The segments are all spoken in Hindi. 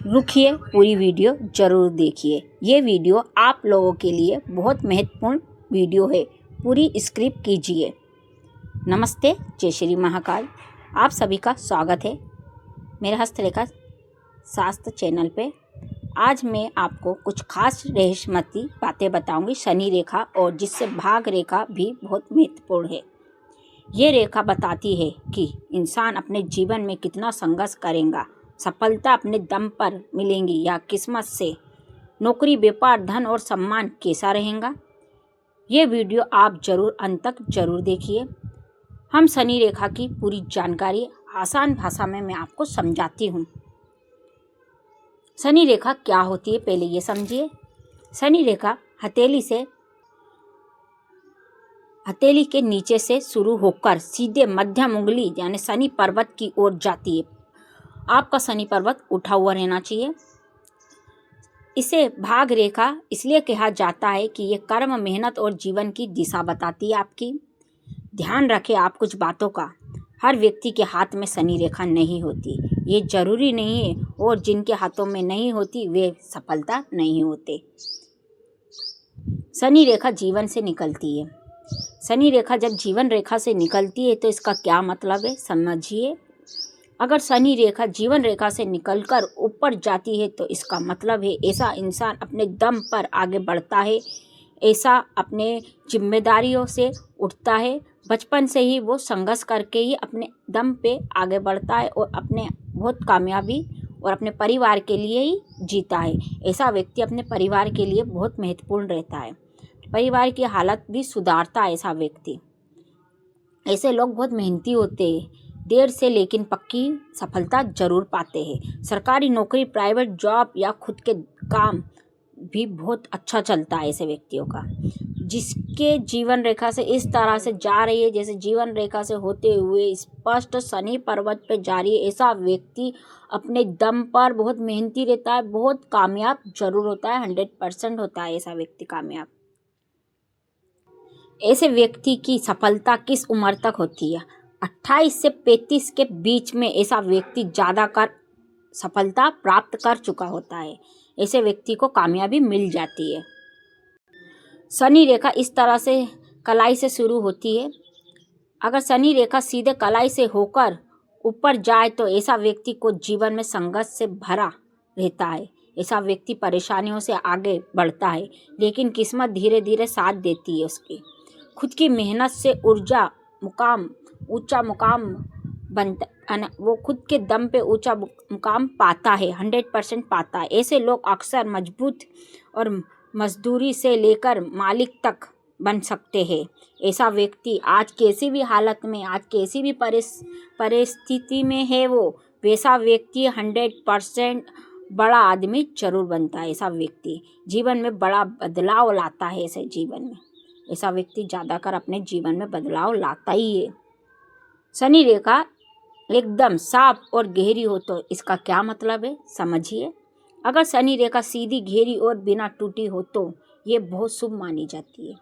रुकिए, पूरी वीडियो ज़रूर देखिए। ये वीडियो आप लोगों के लिए बहुत महत्वपूर्ण वीडियो है, पूरी स्क्रिप्ट कीजिए। नमस्ते, जय श्री महाकाल। आप सभी का स्वागत है मेरे हस्तरेखा शास्त्र चैनल पे। आज मैं आपको कुछ खास रहस्यमयी बातें बताऊंगी शनि रेखा, और जिससे भाग रेखा भी बहुत महत्वपूर्ण है। ये रेखा बताती है कि इंसान अपने जीवन में कितना संघर्ष करेगा, सफलता अपने दम पर मिलेंगी या किस्मत से, नौकरी, व्यापार, धन और सम्मान कैसा रहेगा। ये वीडियो आप जरूर अंत तक जरूर देखिए। हम शनि रेखा की पूरी जानकारी आसान भाषा में मैं आपको समझाती हूँ। शनि रेखा क्या होती है, पहले ये समझिए। शनि रेखा हथेली के नीचे से शुरू होकर सीधे मध्यम उंगली यानी शनि पर्वत की ओर जाती है। आपका शनि पर्वत उठा हुआ रहना चाहिए। इसे भाग रेखा इसलिए कहा जाता है कि ये कर्म, मेहनत और जीवन की दिशा बताती है आपकी। ध्यान रखें आप कुछ बातों का। हर व्यक्ति के हाथ में शनि रेखा नहीं होती, ये जरूरी नहीं है, और जिनके हाथों में नहीं होती वे सफलता नहीं होते। शनि रेखा जीवन से निकलती है। शनि रेखा जब जीवन रेखा से निकलती है तो इसका क्या मतलब है, समझिए। अगर शनि रेखा जीवन रेखा से निकलकर ऊपर जाती है तो इसका मतलब है ऐसा इंसान अपने दम पर आगे बढ़ता है, ऐसा अपने जिम्मेदारियों से उठता है। बचपन से ही वो संघर्ष करके ही अपने दम पे आगे बढ़ता है और अपने बहुत कामयाबी और अपने परिवार के लिए ही जीता है। ऐसा व्यक्ति अपने परिवार के लिए बहुत महत्वपूर्ण रहता है, परिवार की हालत भी सुधारता है ऐसा व्यक्ति। ऐसे लोग बहुत मेहनती होते हैं, देर से लेकिन पक्की सफलता जरूर पाते हैं। सरकारी नौकरी, प्राइवेट जॉब या खुद के काम भी बहुत अच्छा चलता है ऐसे व्यक्तियों का। जिसके जीवन रेखा से इस तरह से जा रही है, जैसे जीवन रेखा से होते हुए स्पष्ट शनि पर्वत पे जा रही है, ऐसा व्यक्ति अपने दम पर बहुत मेहनती रहता है, बहुत कामयाब जरूर होता है, 100% होता है ऐसा व्यक्ति कामयाब। ऐसे व्यक्ति की सफलता किस उम्र तक होती है? 28 से 35 के बीच में ऐसा व्यक्ति ज़्यादातर सफलता प्राप्त कर चुका होता है। ऐसे व्यक्ति को कामयाबी मिल जाती है। शनि रेखा इस तरह से कलाई से शुरू होती है। अगर शनि रेखा सीधे कलाई से होकर ऊपर जाए तो ऐसा व्यक्ति को जीवन में संघर्ष से भरा रहता है। ऐसा व्यक्ति परेशानियों से आगे बढ़ता है, लेकिन किस्मत धीरे धीरे साथ देती है उसकी। खुद की मेहनत से ऊंचा मुकाम बनता, वो खुद के दम पे ऊंचा मुकाम पाता है, 100% पाता है। ऐसे लोग अक्सर मजबूत और मजदूरी से लेकर मालिक तक बन सकते हैं। ऐसा व्यक्ति आज कैसी भी हालत में, आज कैसी भी परिस्थिति में है, वो वैसा व्यक्ति 100% बड़ा आदमी जरूर बनता है। ऐसा व्यक्ति जीवन में बड़ा बदलाव लाता है। ऐसे जीवन में ऐसा व्यक्ति ज़्यादातर अपने जीवन में बदलाव लाता ही है। शनि रेखा एकदम साफ और गहरी हो तो इसका क्या मतलब है, समझिए। अगर शनि रेखा सीधी, गहरी और बिना टूटी हो तो ये बहुत शुभ मानी जाती है,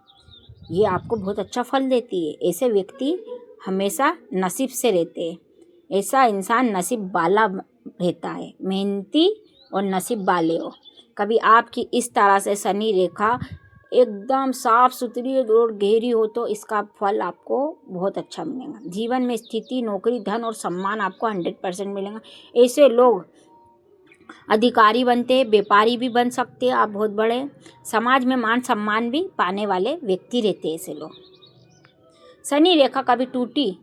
ये आपको बहुत अच्छा फल देती है। ऐसे व्यक्ति हमेशा नसीब से रहते हैं। ऐसा इंसान नसीब वाला रहता है, मेहनती और नसीब वाले हो। कभी आपकी इस तरह से शनि रेखा एकदम साफ सुथरी और गहरी हो तो इसका फल आपको बहुत अच्छा मिलेगा। जीवन में स्थिति, नौकरी, धन और सम्मान आपको 100% मिलेगा। ऐसे लोग अधिकारी बनते हैं, व्यापारी भी बन सकते हैं आप, बहुत बड़े समाज में मान सम्मान भी पाने वाले व्यक्ति रहते हैं ऐसे लोग। शनि रेखा कभी टूटी,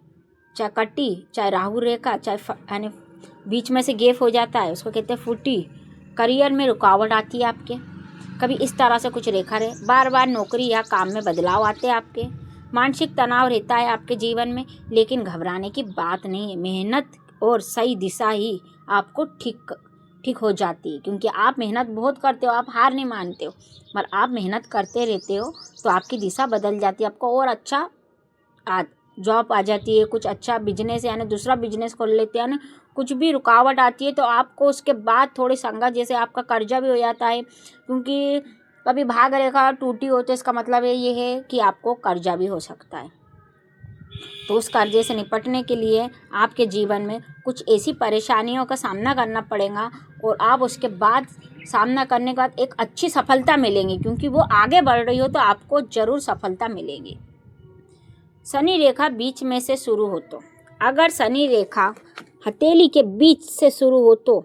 चाहे कटी, चाहे राहु रेखा, चाहे यानी बीच में से गैप हो जाता है, उसको कहते हैं फूटी। करियर में रुकावट आती है आपके, कभी इस तरह से कुछ रेखा रहे, बार बार नौकरी या काम में बदलाव आते हैं आपके, मानसिक तनाव रहता है आपके जीवन में, लेकिन घबराने की बात नहीं है। मेहनत और सही दिशा ही आपको ठीक हो जाती है, क्योंकि आप मेहनत बहुत करते हो, आप हार नहीं मानते हो, पर आप मेहनत करते रहते हो तो आपकी दिशा बदल जाती है, आपको और अच्छा जॉब आ जाती है, कुछ अच्छा बिजनेस यानी दूसरा बिजनेस खोल लेते हैं ना। कुछ भी रुकावट आती है तो आपको उसके बाद थोड़ी संघर्ष, जैसे आपका कर्जा भी हो जाता है, क्योंकि कभी भाग रेखा टूटी हो तो इसका मतलब ये है कि आपको कर्जा भी हो सकता है। तो उस कर्जे से निपटने के लिए आपके जीवन में कुछ ऐसी परेशानियों का सामना करना पड़ेगा और आप उसके बाद सामना करने के बाद एक अच्छी सफलता मिलेंगी, क्योंकि वो आगे बढ़ रही हो तो आपको ज़रूर सफलता मिलेगी। शनि रेखा बीच में से शुरू हो तो, अगर शनि रेखा हथेली के बीच से शुरू हो तो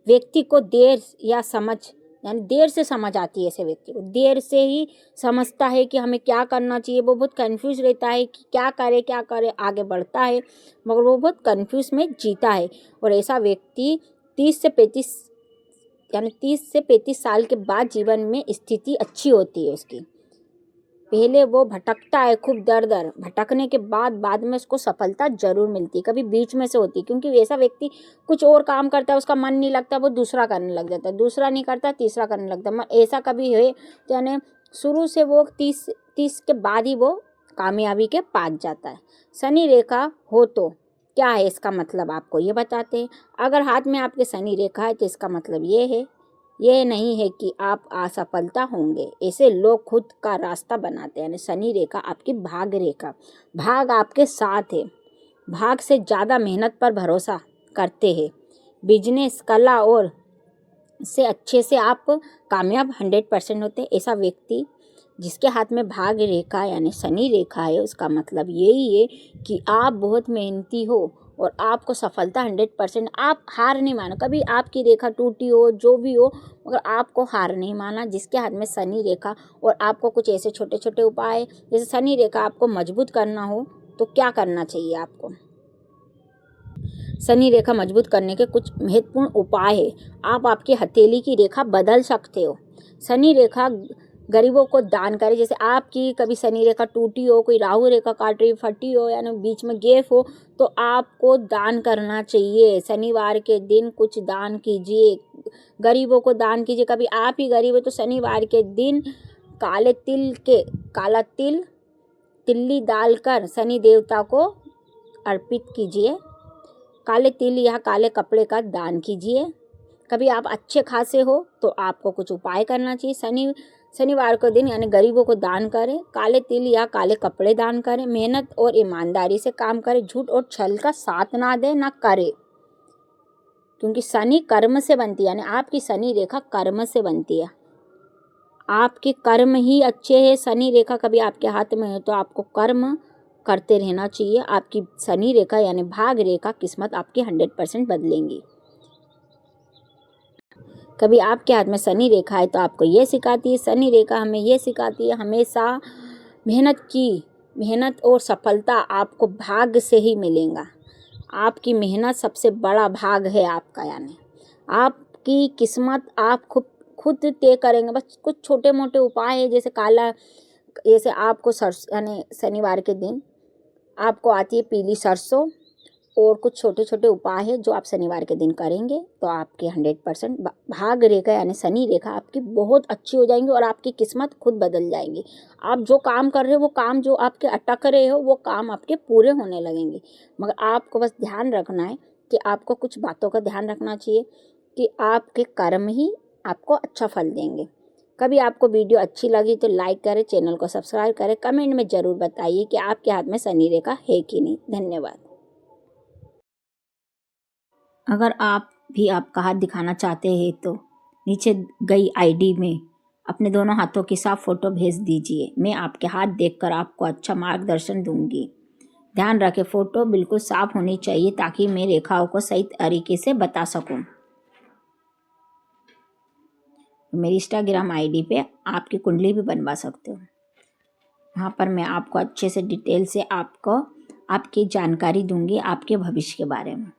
व्यक्ति को देर या समझ, यानी देर से समझ आती है। ऐसे व्यक्ति को देर से ही समझता है कि हमें क्या करना चाहिए। वो बहुत कंफ्यूज रहता है कि क्या करे, आगे बढ़ता है मगर वो बहुत कंफ्यूज में जीता है। और ऐसा व्यक्ति 30 से 35 साल के बाद जीवन में स्थिति अच्छी होती है उसकी। पहले वो भटकता है खूब दर भटकने के बाद में उसको सफलता जरूर मिलती है, कभी बीच में से होती है। क्योंकि ऐसा व्यक्ति कुछ और काम करता है, उसका मन नहीं लगता, वो दूसरा करने लग जाता है, दूसरा नहीं करता तीसरा करने लगता है। ऐसा कभी है तो यानी शुरू से वो 30 के बाद ही वो कामयाबी के पास जाता है। शनि रेखा हो तो क्या है इसका मतलब आपको ये बताते हैं। अगर हाथ में आपके शनि रेखा है तो इसका मतलब ये नहीं है कि आप असफलता होंगे। ऐसे लोग खुद का रास्ता बनाते हैं। यानी शनि रेखा आपकी भाग रेखा, भाग आपके साथ है, भाग से ज़्यादा मेहनत पर भरोसा करते हैं। बिजनेस, कला और से अच्छे से आप कामयाब 100% होते हैं। ऐसा व्यक्ति जिसके हाथ में भाग रेखा यानी शनि रेखा है, उसका मतलब यही है कि आप बहुत मेहनती हो और आपको सफलता 100%। आप हार नहीं मानो, कभी आपकी रेखा टूटी हो जो भी हो मगर आपको हार नहीं माना। जिसके हाथ में शनि रेखा, और आपको कुछ ऐसे छोटे छोटे उपाय, जैसे शनि रेखा आपको मजबूत करना हो तो क्या करना चाहिए आपको। शनि रेखा मजबूत करने के कुछ महत्वपूर्ण उपाय है। आप आपकी हथेली की रेखा बदल सकते हो। शनि रेखा गरीबों को दान करें। जैसे आपकी कभी शनि रेखा टूटी हो, कोई राहु रेखा काट रही, फटी हो, यानी बीच में गैप हो, तो आपको दान करना चाहिए। शनिवार के दिन कुछ दान कीजिए, गरीबों को दान कीजिए। कभी आप ही गरीब हो तो शनिवार के दिन काला तिल्ली डालकर शनि देवता को अर्पित कीजिए। काले तिल या काले कपड़े का दान कीजिए। कभी आप अच्छे खासे हो तो आपको कुछ उपाय करना चाहिए। शनिवार को दिन यानी गरीबों को दान करें, काले तिल या काले कपड़े दान करें, मेहनत और ईमानदारी से काम करें, झूठ और छल का साथ ना दें ना करें। क्योंकि शनि कर्म से बनती है, यानी आपकी शनि रेखा कर्म से बनती है। आपके कर्म ही अच्छे हैं। शनि रेखा कभी आपके हाथ में है तो आपको कर्म करते रहना चाहिए। आपकी शनि रेखा यानी भाग रेखा किस्मत आपकी 100% बदलेंगी। कभी आपके हाथ में शनि रेखा है तो आपको ये सिखाती है, शनि रेखा हमें ये सिखाती है हमेशा मेहनत और सफलता आपको भाग्य से ही मिलेगा। आपकी मेहनत सबसे बड़ा भाग है आपका, यानी आपकी किस्मत आप खुद तय करेंगे। बस कुछ छोटे मोटे उपाय है, जैसे आपको यानी शनिवार के दिन आपको आती है पीली सरसों, और कुछ छोटे छोटे उपाय है जो आप शनिवार के दिन करेंगे तो आपके 100% भाग रेखा यानी शनि रेखा आपकी बहुत अच्छी हो जाएंगी और आपकी किस्मत खुद बदल जाएंगी। आप जो काम कर रहे हो, वो काम जो आपके अटक रहे हो, वो काम आपके पूरे होने लगेंगे। मगर आपको बस ध्यान रखना है कि आपको कुछ बातों का ध्यान रखना चाहिए कि आपके कर्म ही आपको अच्छा फल देंगे। कभी आपको वीडियो अच्छी लगी तो लाइक करें, चैनल को सब्सक्राइब करें, कमेंट में ज़रूर बताइए कि आपके हाथ में शनि रेखा है कि नहीं। धन्यवाद। अगर आप भी आपका हाथ दिखाना चाहते हैं तो नीचे गई आईडी में अपने दोनों हाथों की साफ फोटो भेज दीजिए। मैं आपके हाथ देखकर आपको अच्छा मार्गदर्शन दूंगी। ध्यान रखें, फोटो बिल्कुल साफ होनी चाहिए ताकि मैं रेखाओं को सही तरीके से बता सकूं। मेरी इंस्टाग्राम आईडी पे आपकी कुंडली भी बनवा सकते हो। वहाँ पर मैं आपको अच्छे से डिटेल से आपको आपकी जानकारी दूंगी आपके भविष्य के बारे में।